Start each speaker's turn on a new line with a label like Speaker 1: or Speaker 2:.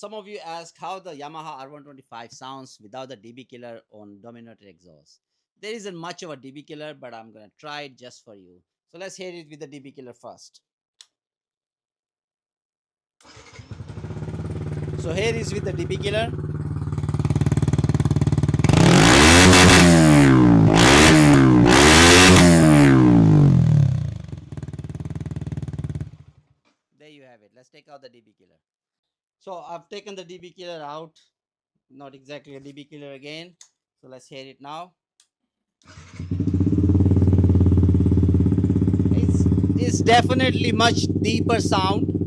Speaker 1: Some of you ask how the Yamaha R125 sounds without the DB killer on dominator exhaust. There isn't much of a DB killer, but I'm gonna try it just for you. So let's hear it with the DB killer first. So here is with the DB killer. There you have it. Let's take out the DB killer. So I've taken the DB killer out. Not exactly a DB killer again. So let's hear it now. It's definitely much deeper sound.